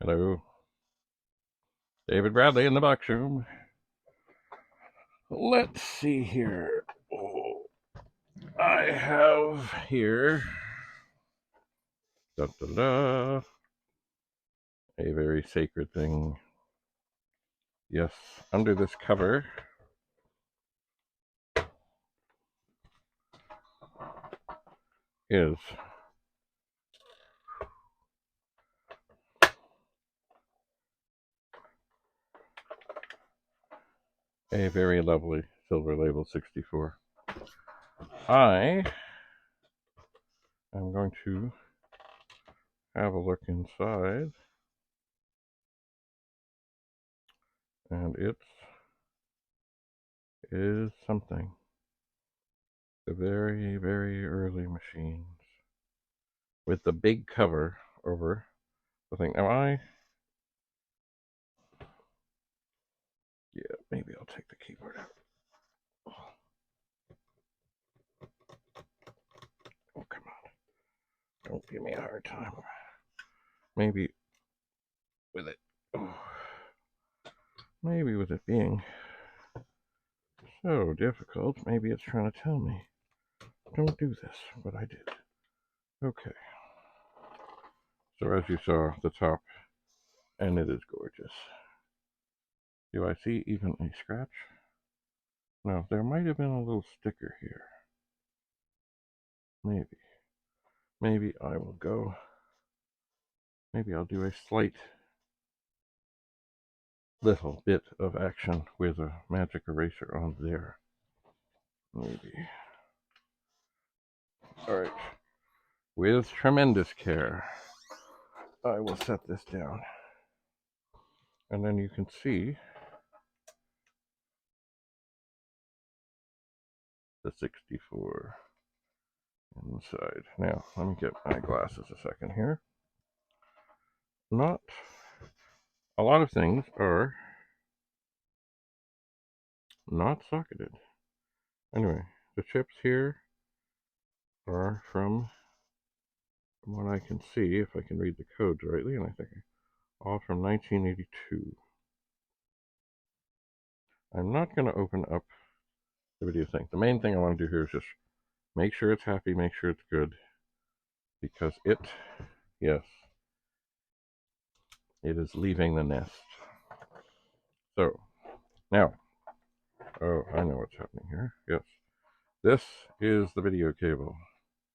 Hello. David Bradley in the box room. Let's see here. Oh, I have here a very sacred thing. Yes, under this cover is a very lovely Silver Label 64. I am going to have a look inside, and it is something. The very, very early machines with the big cover over the thing. Now maybe I'll take the keyboard out. Oh, come on. Don't give me a hard time. Maybe with it being so difficult, maybe it's trying to tell me, don't do this, but I did. Okay. So as you saw, the top, and it is gorgeous. Do I see even a scratch? No, there might have been a little sticker here. Maybe I will go. Maybe I'll do a slight little bit of action with a magic eraser on there. Maybe. Alright. With tremendous care, I will set this down. And then you can see the 64 inside. Now, let me get my glasses a second here. Not a lot of things are not socketed. Anyway, the chips here are from what I can see, if I can read the codes rightly, and I think all from 1982. I'm not going to open up the video thing. The main thing I want to do here is just make sure it's happy, make sure it's good, because yes, it is leaving the nest. So, now, oh, I know what's happening here. Yes, this is the video cable,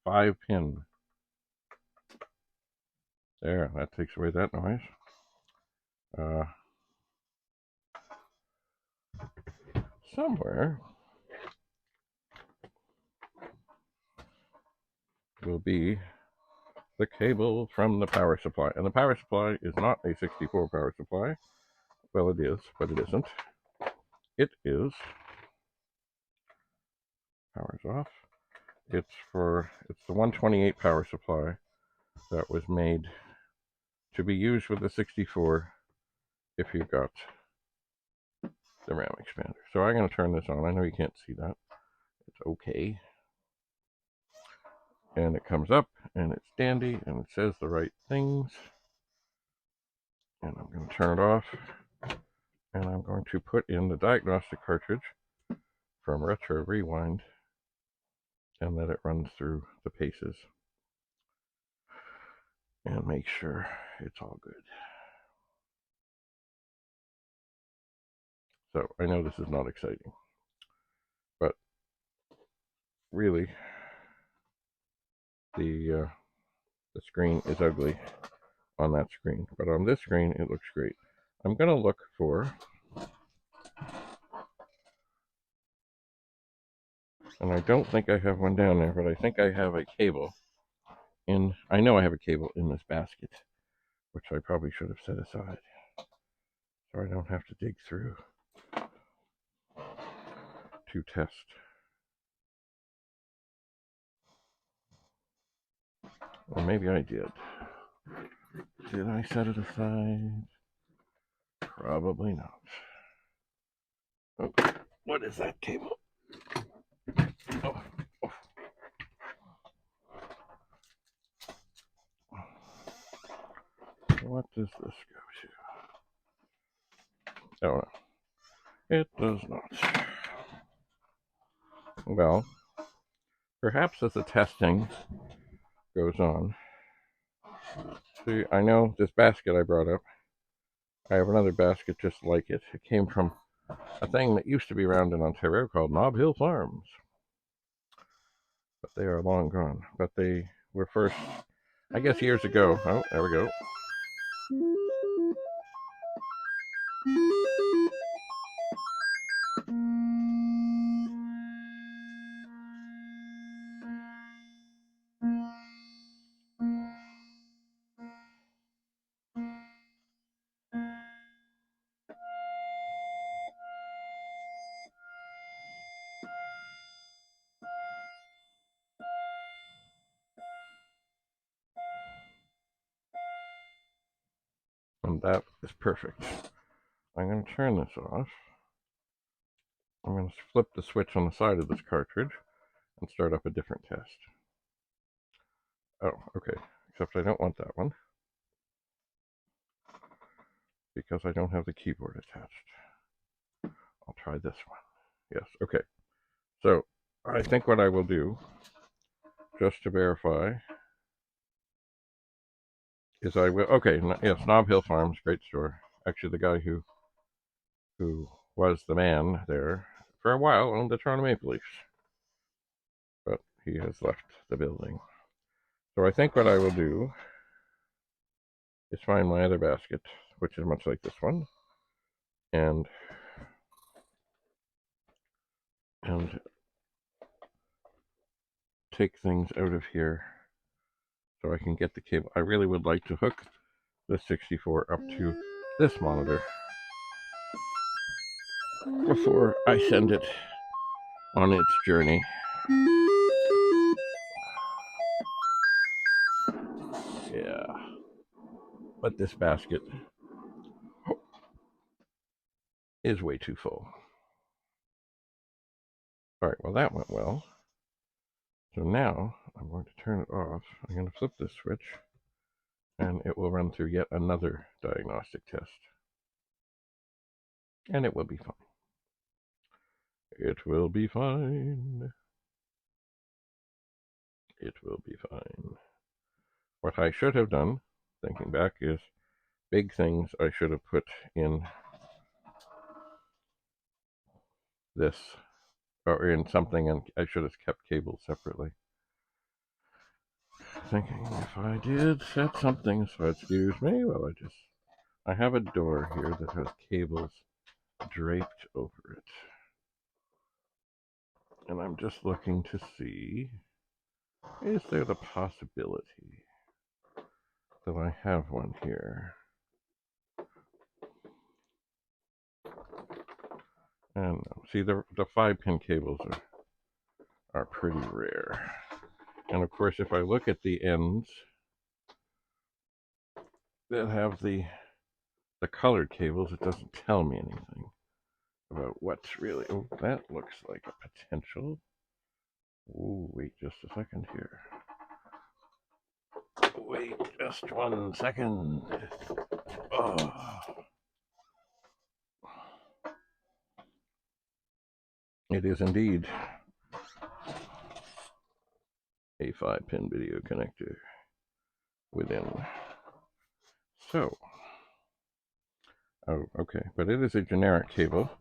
5-pin. There, that takes away that noise. Somewhere will be the cable from the power supply. And the power supply is not a 64 power supply. Well, it is, but it isn't. It is, power's off. It's the 128 power supply that was made to be used with the 64 if you've got the RAM expander. So I'm going to turn this on. I know you can't see that. It's okay. And it comes up, and it's dandy, and it says the right things. And I'm going to turn it off, and I'm going to put in the diagnostic cartridge from Retro Rewind, and let it run through the paces and make sure it's all good. So I know this is not exciting, but really the screen is ugly on that screen, but on this screen it looks great. I'm going to look for, and I don't think I have one down there, but I think I have a cable I know I have a cable in this basket, which I probably should have set aside so I don't have to dig through to test. Or maybe I did. Did I set it aside? Probably not. Okay, what is that cable? Oh. What does this go to? Oh, no. It does not. Well, perhaps as the testing goes on. See, I know this basket I brought up. I have another basket just like it. It came from a thing that used to be around in Ontario called Nob Hill Farms. But they are long gone. But they were first, I guess, years ago. Oh, there we go. And that is perfect. I'm going to turn this off. I'm going to flip the switch on the side of this cartridge and start up a different test. Oh, okay. Except I don't want that one because I don't have the keyboard attached. I'll try this one. Yes, okay. So I think what I will do, just to verify, is I will, okay, yes, Nob Hill Farms, great store. Actually, the guy who was the man there for a while owned the Toronto Maple Leafs, but he has left the building. So I think what I will do is find my other basket, which is much like this one, and take things out of here so I can get the cable. I really would like to hook the 64 up to this monitor before I send it on its journey. Yeah. But this basket is way too full. All right, well, that went well. So now I'm going to turn it off. I'm going to flip this switch, and it will run through yet another diagnostic test. And it will be fine. It will be fine. It will be fine. What I should have done, thinking back, is big things I should have put in this, or in something, and I should have kept cables separately. Thinking if I did set something, so excuse me, well, I have a door here that has cables draped over it. And I'm just looking to see, is there the possibility that I have one here? And see, the 5-pin cables are pretty rare. And of course, if I look at the ends that have the colored cables, it doesn't tell me anything about what's really. Oh, that looks like a potential. Oh, wait just a second here. Wait just 1 second. Oh. It is indeed a 5-pin video connector within. So, oh, okay, but it is a generic cable.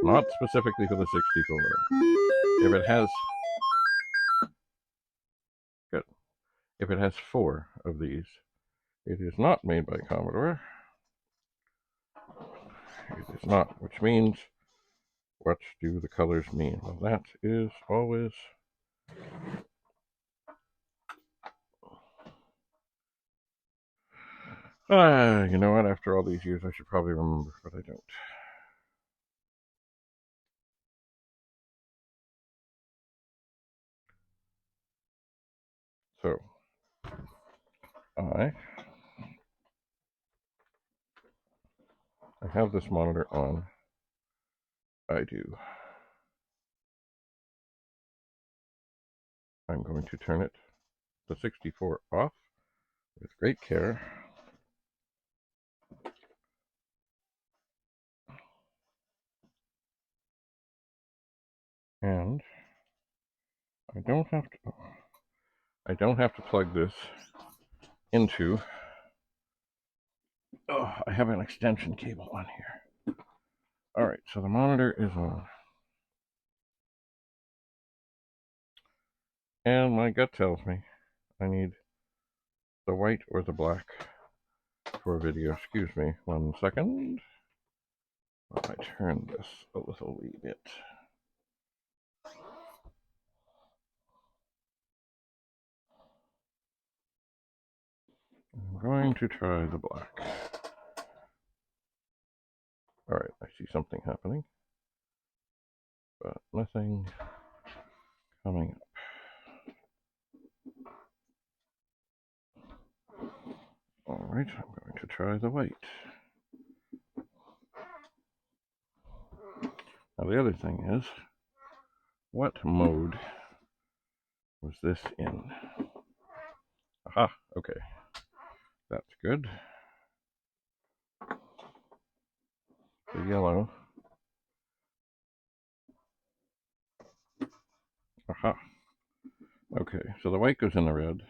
Not specifically for the 64. If it has, good. If it has 4 of these, it is not made by Commodore. It is not, which means, what do the colors mean? Well, that is always you know what? After all these years, I should probably remember, but I don't. So, I have this monitor on. I do. I'm going to turn it the 64 off with great care. And I don't have to plug this into, I have an extension cable on here. All right, so the monitor is on. And my gut tells me I need the white or the black for video. Excuse me 1 second. While I turn this a little wee bit. I'm going to try the black. All right, I see something happening, but nothing coming up. All right, I'm going to try the white. Now the other thing is, what mode was this in? Aha, okay, that's good. The yellow. Aha. Okay, so the white goes in the red.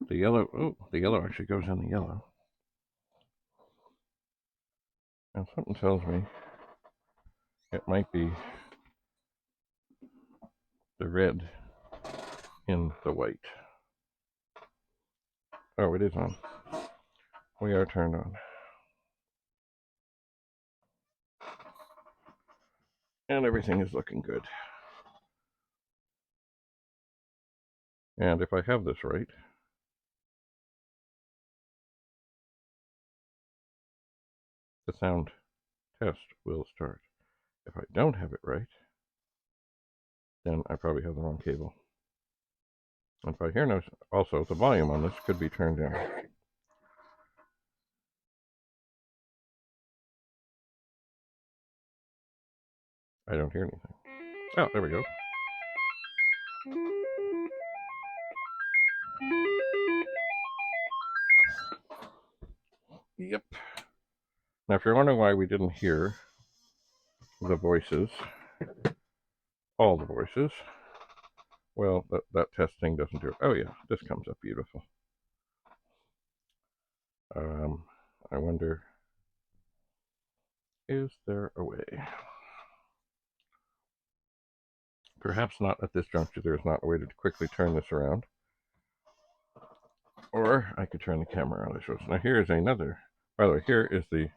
The yellow, the yellow actually goes in the yellow. And something tells me it might be the red in the white. Oh, it is on. We are turned on. And everything is looking good. And if I have this right, the sound test will start. If I don't have it right, then I probably have the wrong cable. And if I hear no, also the volume on this could be turned down. I don't hear anything. Oh, there we go. Yep. Now, if you're wondering why we didn't hear the voices, all the voices, well, that testing doesn't do it. Oh yeah, this comes up beautiful. I wonder, is there a way? Perhaps not at this juncture. There's not a way to quickly turn this around. Or I could turn the camera on. Now here's another. By the way, here is the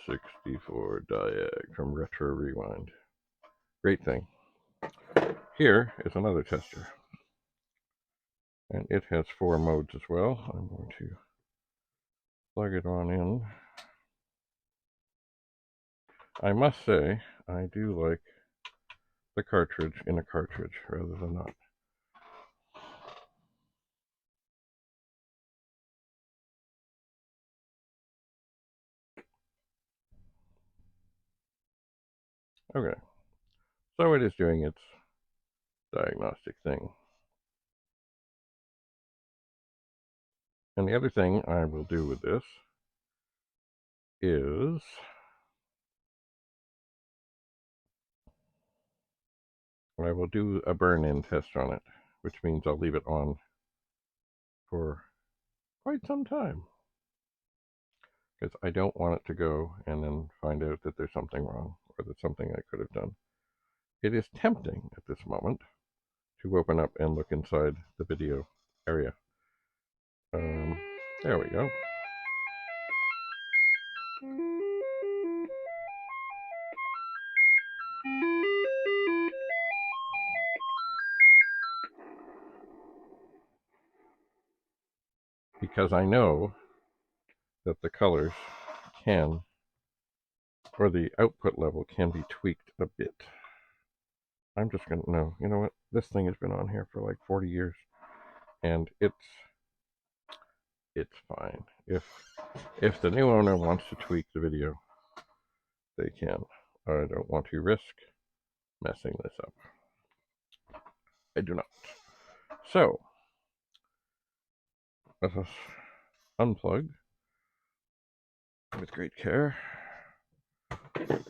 64 Diag from Retro Rewind. Great thing. Here is another tester. And it has 4 modes as well. I'm going to plug it on in. I must say, I do like the cartridge in a cartridge rather than not. Okay, so it is doing its diagnostic thing. And the other thing I will do with this is I will do a burn-in test on it, which means I'll leave it on for quite some time. Because I don't want it to go and then find out that there's something wrong or that something I could have done. It is tempting at this moment to open up and look inside the video area. There we go. Because I know that the colors can, or the output level can be tweaked a bit. I'm just gonna, no, you know what? This thing has been on here for like 40 years, and it's fine. If the new owner wants to tweak the video, they can. I don't want to risk messing this up. I do not. So, let us unplug with great care. And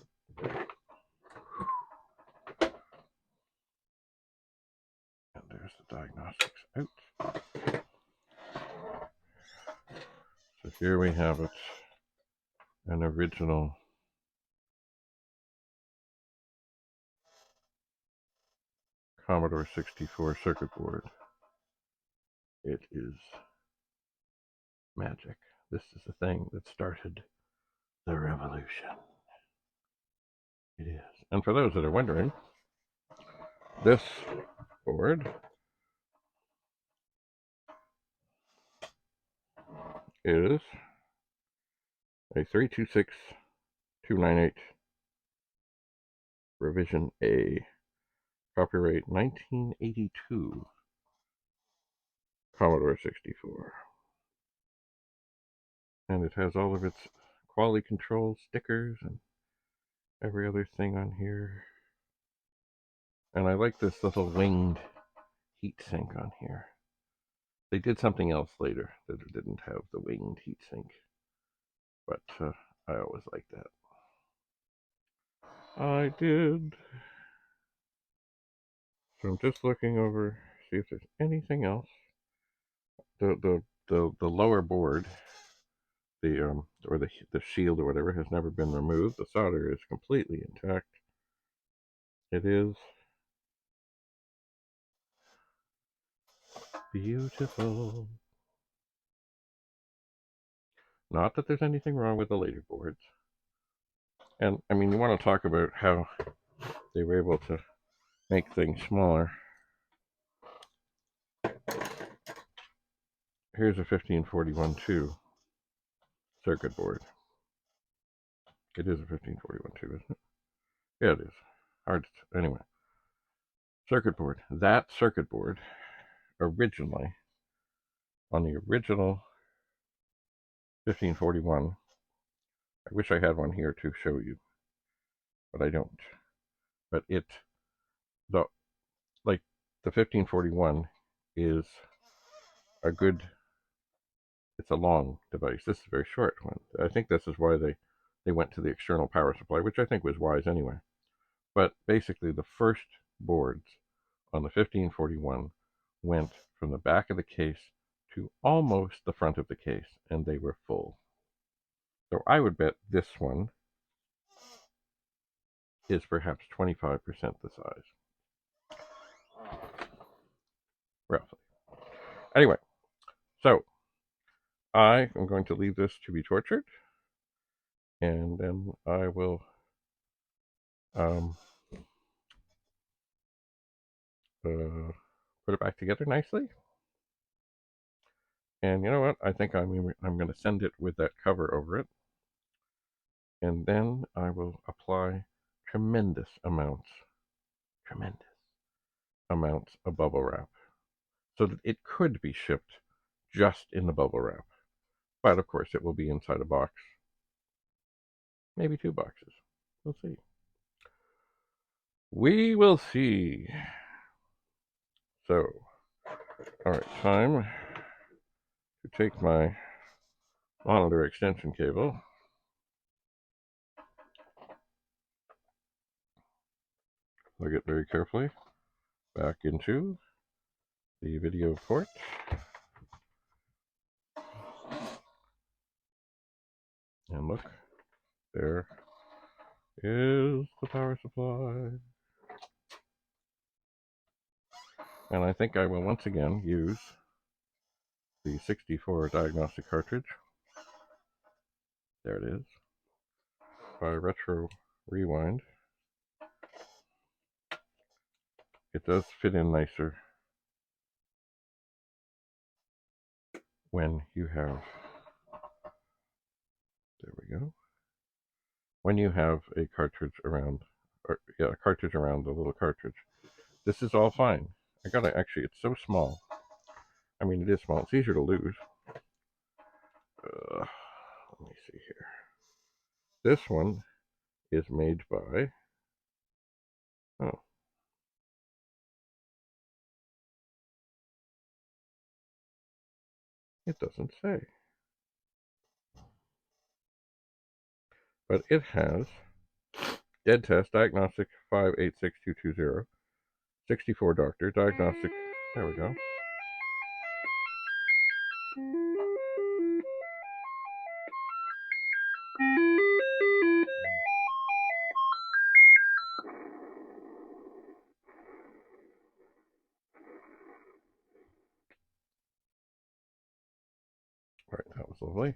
there's the diagnostics out. So here we have it, an original Commodore 64 circuit board. It is magic. This is the thing that started the revolution. It is. And for those that are wondering, this board is a 326298 revision A, copyright 1982 Commodore 64. And it has all of its quality control stickers and every other thing on here. And I like this little winged heatsink on here. They did something else later that it didn't have the winged heatsink, but I always liked that. I did. So I'm just looking over, see if there's anything else. The lower board, or the shield or whatever, has never been removed. The solder is completely intact. It is beautiful. Not that there's anything wrong with the later boards. And I mean, you want to talk about how they were able to make things smaller. Here's a 1541-2 circuit board. It is a 1541-2, isn't it? Yeah, it is. Hard to, anyway. Circuit board. That circuit board, originally, on the original 1541, I wish I had one here to show you, but I don't. But the 1541 is a good, it's a long device. This is a very short one. I think this is why they went to the external power supply, which I think was wise anyway. But basically, the first boards on the 1541 went from the back of the case to almost the front of the case, and they were full. So I would bet this one is perhaps 25% the size, roughly. Anyway, so I am going to leave this to be tortured, and then I will put it back together nicely. And you know what? I think I'm going to send it with that cover over it. And then I will apply tremendous amounts of bubble wrap so that it could be shipped just in the bubble wrap. But of course, it will be inside a box. Maybe 2 boxes. We'll see. We will see. So, all right, time to take my monitor extension cable, plug it very carefully back into the video port. And look, there is the power supply. And I think I will once again use the 64 diagnostic cartridge. There it is, by Retro Rewind. It does fit in nicer when you have, there we go, when you have a cartridge around, a cartridge around the little cartridge. This is all fine. Actually, it's so small. I mean, it is small. It's easier to lose. Let me see here. This one is made by, It doesn't say. But it has dead test, diagnostic 586220, 64 doctor, diagnostic. There we go. All right, that was lovely.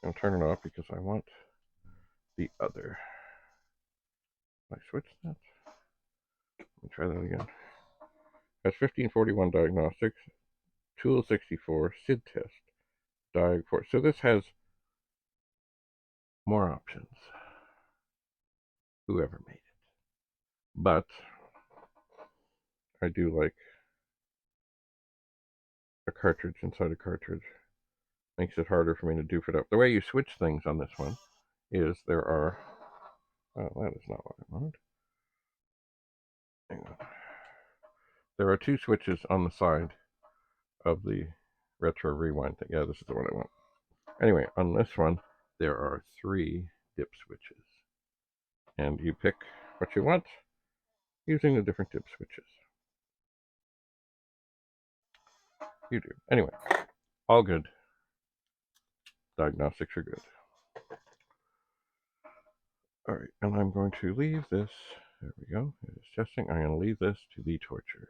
I'm going to turn it off because I want the other. I switched that. Let me try that again. That's 1541 diagnostics, tool 64, SID test, diag 4. So this has more options. Whoever made it. But I do like a cartridge inside a cartridge. Makes it harder for me to doof it up. The way you switch things on this one is there are... Oh, that is not what I wanted. Hang on. There are two switches on the side of the retro rewind thing. Yeah, this is the one I want. Anyway, on this one, there are 3 dip switches. And you pick what you want using the different dip switches. You do. Anyway, all good. Diagnostics are good. All right, and I'm going to leave this. There we go. It is testing. I'm going to leave this to be tortured.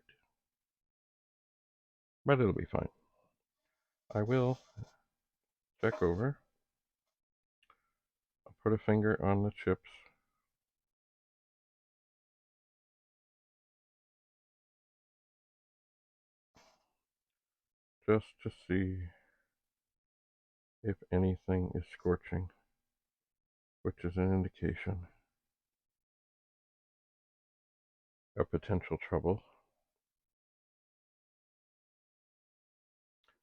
But it'll be fine. I will check over. I'll put a finger on the chips. Just to see if anything is scorching, which is an indication of potential trouble.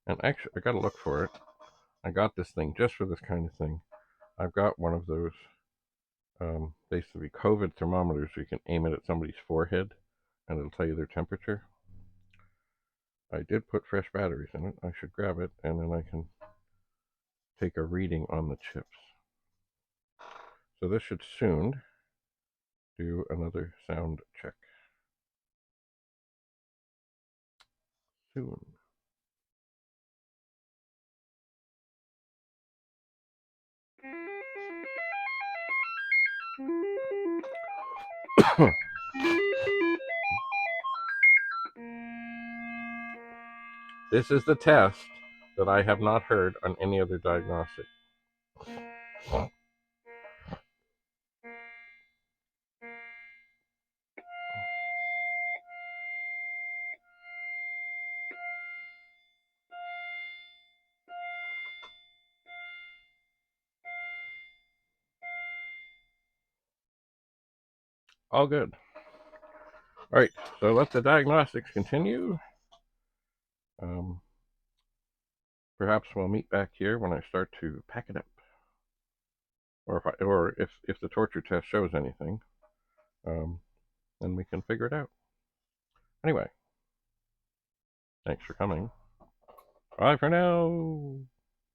And actually, I gotta look for it. I got this thing just for this kind of thing. I've got one of those basically COVID thermometers so you can aim it at somebody's forehead and it'll tell you their temperature. I did put fresh batteries in it. I should grab it and then I can take a reading on the chips. So this should soon do another sound check. Soon. This is the test that I have not heard on any other diagnostic. All good. All right, so let the diagnostics continue. Perhaps we'll meet back here when I start to pack it up, or if the torture test shows anything, then we can figure it out. Anyway, thanks for coming. Bye for now.